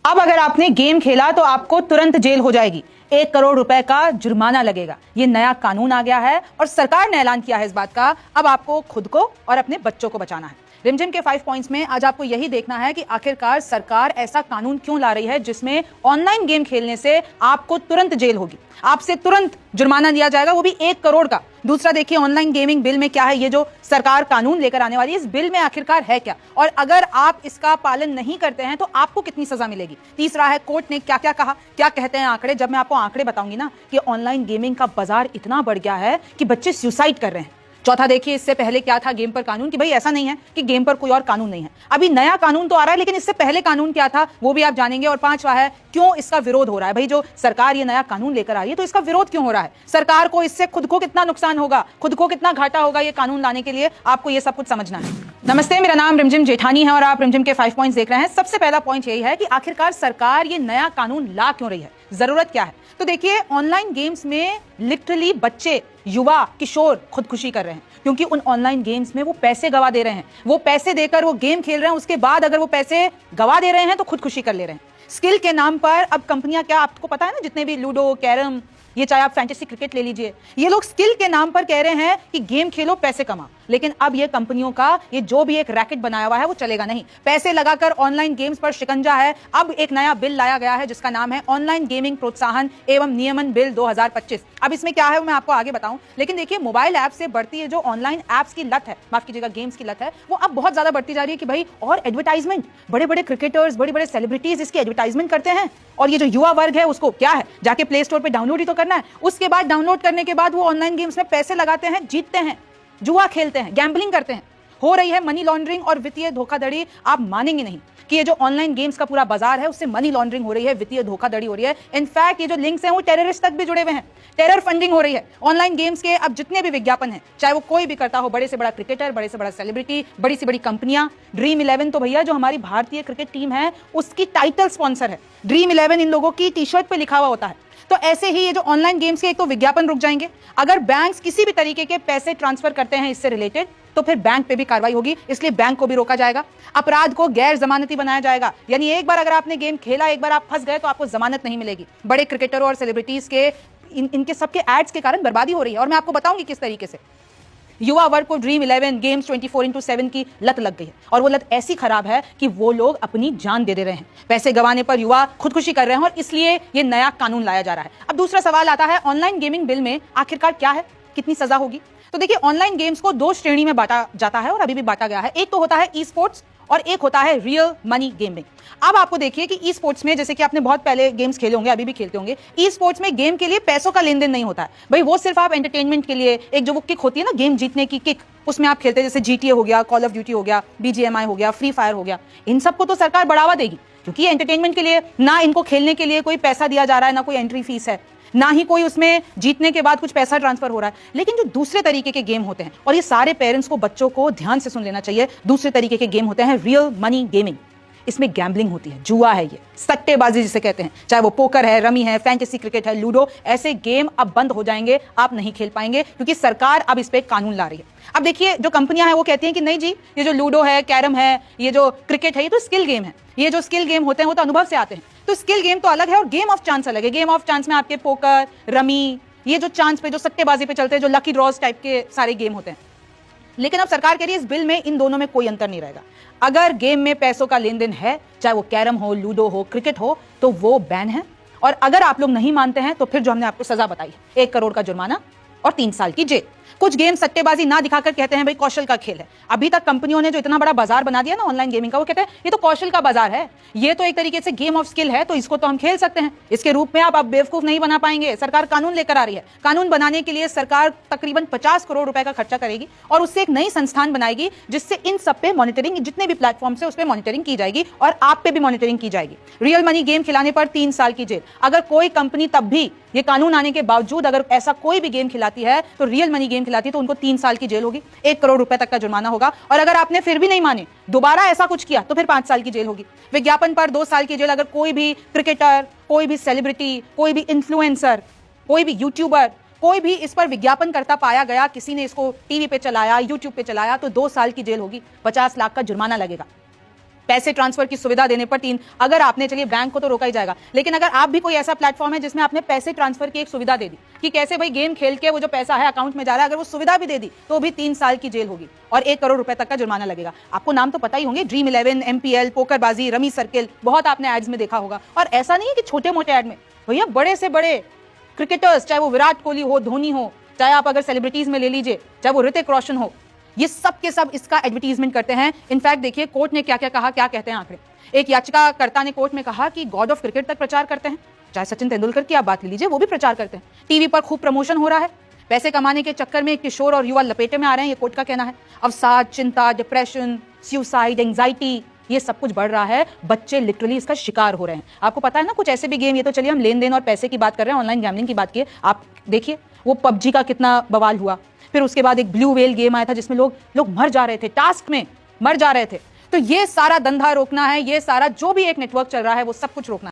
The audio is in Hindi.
अब अगर आपने गेम खेला तो आपको तुरंत जेल हो जाएगी, 1 करोड़ रुपए का जुर्माना लगेगा। ये नया कानून आ गया है और सरकार ने ऐलान किया है इस बात का। अब आपको खुद को और अपने बच्चों को बचाना है। रिमझिम के 5 पॉइंट्स में आज आपको यही देखना है कि आखिरकार सरकार ऐसा कानून क्यों ला रही है जिसमें ऑनलाइन गेम खेलने से आपको तुरंत जेल होगी, आपसे तुरंत जुर्माना दिया जाएगा, वो भी 1 करोड़ का। दूसरा देखिए ऑनलाइन गेमिंग बिल में क्या है, ये जो सरकार कानून लेकर आने वाली है इस बिल में आखिरकार है क्या, और अगर आप इसका पालन नहीं करते हैं तो आपको कितनी सजा मिलेगी। तीसरा है कोर्ट ने क्या क्या कहा, क्या कहते हैं आंकड़े। जब मैं आपको आंकड़े बताऊंगी ना कि ऑनलाइन गेमिंग का बाजार इतना बढ़ गया है कि बच्चे सुसाइड कर रहे हैं। चौथा देखिए इससे पहले क्या था गेम पर कानून, कि भाई ऐसा नहीं है कि गेम पर कोई और कानून नहीं है, अभी नया कानून तो आ रहा है लेकिन इससे पहले कानून क्या था वो भी आप जानेंगे। और पांचवा है क्यों इसका विरोध हो रहा है। भाई जो सरकार ये नया कानून लेकर आ रही है तो इसका विरोध क्यों हो रहा है, सरकार को इससे खुद को कितना नुकसान होगा, खुद को कितना घाटा होगा ये कानून लाने के लिए, आपको ये सब कुछ समझना है। नमस्ते, मेरा नाम रिमझिम जेठानी है और आप रिमझिम के 5 पॉइंट्स देख रहे हैं। सबसे पहला पॉइंट यही है कि आखिरकार सरकार ये नया कानून ला क्यों रही है, जरूरत क्या है। तो देखिए ऑनलाइन गेम्स में लिटरली बच्चे, युवा, किशोर खुदकुशी कर रहे हैं क्योंकि उन ऑनलाइन गेम्स में वो पैसे गवा दे रहे हैं। वो पैसे देकर वो गेम खेल रहे हैं, उसके बाद अगर वो पैसे गवा दे रहे हैं तो खुदकुशी कर ले रहे हैं। स्किल के नाम पर अब कंपनियां, क्या आपको पता है ना, जितने भी लूडो, कैरम, ये चाहे आप फैंटेसी क्रिकेट ले लीजिए, ये लोग स्किल के नाम पर कह रहे हैं कि गेम खेलो पैसे कमा। लेकिन अब ये कंपनियों का ये जो भी एक रैकेट बनाया हुआ है वो चलेगा नहीं, पैसे लगाकर ऑनलाइन गेम्स पर शिकंजा है। अब एक नया बिल लाया गया है जिसका नाम है ऑनलाइन गेमिंग प्रोत्साहन एवं नियमन बिल 2025। अब इसमें क्या है वो मैं आपको आगे बताऊं, लेकिन देखिए मोबाइल ऐप से बढ़ती है जो ऑनलाइन एप्स की लत है, माफ कीजिएगा गेम्स की लत है, वो अब बहुत ज्यादा बढ़ती जा रही है कि भाई और एडवर्टाइजमेंट, बड़े बड़े क्रिकेटर्स, बड़े बड़े सेलिब्रिटीज इसकी एडवर्टाइजमेंट करते हैं और ये जो युवा वर्ग है उसको क्या है, जाके प्ले स्टोर पे डाउनलोड ही तो करना है। उसके बाद डाउनलोड करने के बाद वो ऑनलाइन गेम्स में पैसे लगाते हैं, जीतते हैं, जुआ खेलते हैं, गैम्बलिंग करते हैं, हो रही है मनी लॉन्ड्रिंग और वित्तीय धोखाधड़ी। आप मानेंगे नहीं कि ये जो ऑनलाइन गेम्स का पूरा बाजार है उससे मनी लॉन्ड्रिंग हो रही है, वित्तीय धोखाधड़ी हो रही है। इनफैक्ट ये जो लिंक्स हैं वो टेररिस्ट तक भी जुड़े हुए हैं, टेरर फंडिंग हो रही है। ऑनलाइन गेम्स के अब जितने भी विज्ञापन हैं, चाहे वो कोई भी करता हो, बड़े से बड़ा क्रिकेटर, बड़े से बड़ा सेलिब्रिटी, बड़ी से बड़ी कंपनियां, ड्रीम 11 तो भैया जो हमारी भारतीय क्रिकेट टीम है उसकी टाइटल स्पॉन्सर है। ड्रीम 11 इन लोगों की टी शर्ट पे लिखा हुआ होता है। तो ऐसे ही ये जो ऑनलाइन गेम्स के एक तो विज्ञापन रुक जाएंगे, अगर बैंक्स किसी भी तरीके के पैसे ट्रांसफर करते हैं इससे रिलेटेड तो फिर बैंक पे भी कार्रवाई होगी, इसलिए बैंक को भी रोका जाएगा। अपराध को गैर जमानती बनाया जाएगा, यानी एक बार अगर आपने गेम खेला, एक बार आप फंस गए तो आपको जमानत नहीं मिलेगी। बड़े क्रिकेटरों और सेलिब्रिटीज के इनके सबके एड्स के कारण बर्बादी हो रही है और मैं आपको बताऊंगी किस तरीके से। युवा वर्ग को ड्रीम 11 गेम्स 24x7 की लत लग गई है और वो लत ऐसी खराब है कि वो लोग अपनी जान दे रहे हैं। पैसे गंवाने पर युवा खुदकुशी कर रहे हैं और इसलिए ये नया कानून लाया जा रहा है। अब दूसरा सवाल आता है ऑनलाइन गेमिंग बिल में आखिरकार क्या है, कितनी सजा होगी। तो देखिए ऑनलाइन गेम्स को 2 श्रेणी में बांटा जाता है और अभी भी बांटा गया है। एक तो होता है ई स्पोर्ट्स और एक होता है रियल मनी गेमिंग। अब आपको देखिए कि ई स्पोर्ट्स में, जैसे कि आपने बहुत पहले गेम्स खेले होंगे, अभी भी खेलते होंगे, ई स्पोर्ट्स में गेम के लिए पैसों का लेन देन नहीं होता है। भाई वो सिर्फ आप एंटरटेनमेंट के लिए, एक जो वो किक होती है ना गेम जीतने की किक, उसमें आप खेलते हैं, जैसे जीटीए हो गया, कॉल ऑफ ड्यूटी हो गया, बीजीएमआई हो गया, फ्री फायर हो गया, इन सबको तो सरकार बढ़ावा देगी क्योंकि एंटरटेनमेंट के लिए, ना इनको खेलने के लिए कोई पैसा दिया जा रहा है, ना कोई एंट्री फीस है, ना ही कोई उसमें जीतने के बाद कुछ पैसा ट्रांसफर हो रहा है। लेकिन जो दूसरे तरीके के गेम होते हैं, और ये सारे पेरेंट्स को, बच्चों को ध्यान से सुन लेना चाहिए, दूसरे तरीके के गेम होते हैं रियल मनी गेमिंग। इसमें गैम्बलिंग होती है, जुआ है, ये सट्टेबाजी जिसे कहते हैं, चाहे वो पोकर है, रमी है, फैंटेसी क्रिकेट है, लूडो, ऐसे गेम अब बंद हो जाएंगे, आप नहीं खेल पाएंगे क्योंकि सरकार अब इस पे कानून ला रही है। अब देखिए जो कंपनियां हैं वो कहती हैं कि नहीं जी, ये जो लूडो है, कैरम है, ये जो क्रिकेट है, ये तो स्किल गेम है, ये जो स्किल गेम होते हैं वो तो अनुभव से आते हैं, तो स्किल गेम तो अलग है और गेम ऑफ चांस अलग है। गेम ऑफ चांस में आपके पोकर, रमी, ये जो चांस पे, जो सट्टेबाजी पे चलते हैं, जो लकी ड्रॉज टाइप के सारे गेम होते हैं। लेकिन अब सरकार कह रही है इस बिल में इन दोनों में कोई अंतर नहीं रहेगा। अगर गेम में पैसों का लेन देन है, चाहे वो कैरम हो, लूडो हो, क्रिकेट हो, तो वो बैन है। और अगर आप लोग नहीं मानते हैं तो फिर जो हमने आपको सजा बताई है, 1 करोड़ का जुर्माना और 3 साल की जेल। कुछ गेम सट्टेबाजी ना दिखाकर कहते हैं भाई कौशल का खेल है। अभी तक कंपनियों ने जो इतना बड़ा बाजार बना दिया ना ऑनलाइन गेमिंग का, वो कहते हैं ये तो कौशल का बाजार है, ये तो एक तरीके से गेम ऑफ स्किल है, तो इसको तो हम खेल सकते हैं, इसके रूप में आप बेवकूफ नहीं बना पाएंगे। सरकार कानून लेकर आ रही है, कानून बनाने के लिए सरकार तकरीबन 50 करोड़ रुपए का खर्चा करेगी और उससे एक नई संस्थान बनाएगी जिससे इन सब पे मॉनिटरिंग, जितने भी प्लेटफॉर्म से उस पर मॉनिटरिंग की जाएगी और आप पे भी मॉनिटरिंग की जाएगी। रियल मनी गेम खिलाने पर 3 साल की जेल। अगर कोई कंपनी तब भी, ये कानून आने के बावजूद, अगर ऐसा कोई भी गेम खिलाती है तो रियल मनी गेम खिलाती है तो उनको 3 साल की जेल होगी, 1 करोड़ रुपए तक का जुर्माना होगा और अगर आपने फिर भी नहीं माने, दोबारा ऐसा कुछ किया तो फिर 5 साल की जेल होगी। विज्ञापन पर 2 साल की जेल। अगर कोई भी क्रिकेटर, कोई भी सेलिब्रिटी, कोई भी इन्फ्लुएंसर, कोई भी यूट्यूबर, कोई भी इस पर विज्ञापन करता पाया गया, किसी ने इसको टीवी पे चलाया, यूट्यूब पे चलाया, तो 2 साल की जेल होगी, 50 लाख का जुर्माना लगेगा। पैसे ट्रांसफर की सुविधा देने पर 3। अगर आपने, चलिए बैंक को तो रोका ही जाएगा, लेकिन अगर आप भी कोई ऐसा प्लेटफॉर्म है जिसमें आपने पैसे ट्रांसफर की एक सुविधा दे दी कि कैसे भाई गेम खेल के वो जो पैसा है अकाउंट में जा रहा है, अगर वो सुविधा भी दे दी तो भी 3 साल की जेल होगी और 1 करोड़ रुपए तक का जुर्माना लगेगा। आपको नाम तो पता ही होंगे, ड्रीम 11, MPL, पोकरबाजी, रमी सर्किल, बहुत आपने एड्स में देखा होगा। और ऐसा नहीं है कि छोटे मोटे एड में, भैया बड़े से बड़े क्रिकेटर्स, चाहे वो विराट कोहली हो, धोनी हो, चाहे आप अगर सेलिब्रिटीज में ले लीजिए, चाहे वो ऋतिक रोशन हो, ये सब के सब इसका एडवर्टीजमेंट करते हैं। इनफैक्ट देखिए कोर्ट ने क्या क्या कहा, क्या कहते हैं आंकड़े। एक याचिकाकर्ता ने कोर्ट में कहा कि गॉड ऑफ क्रिकेट तक प्रचार करते हैं, चाहे सचिन तेंदुलकर की आप बात ले लीजिए, वो भी प्रचार करते हैं। टीवी पर खूब प्रमोशन हो रहा है, पैसे कमाने के चक्कर में किशोर और युवा लपेटे में आ रहे हैं, ये कोर्ट का कहना है। अवसाद, चिंता, डिप्रेशन, सुसाइड, एंजाइटी, ये सब कुछ बढ़ रहा है। बच्चे लिटरली इसका शिकार हो रहे हैं। आपको पता है ना कुछ ऐसे भी गेम, ये तो चलिए हम लेन देन और पैसे की बात कर रहे हैं, ऑनलाइन गैमलिंग की बात की है, आप देखिए वो PUBG का कितना बवाल हुआ। फिर उसके बाद एक ब्लू व्हेल गेम आया था जिसमें लोग मर जा रहे थे, टास्क में मर जा रहे थे। तो ये सारा धंधा रोकना है, ये सारा जो भी एक नेटवर्क चल रहा है वो सब कुछ रोकना है।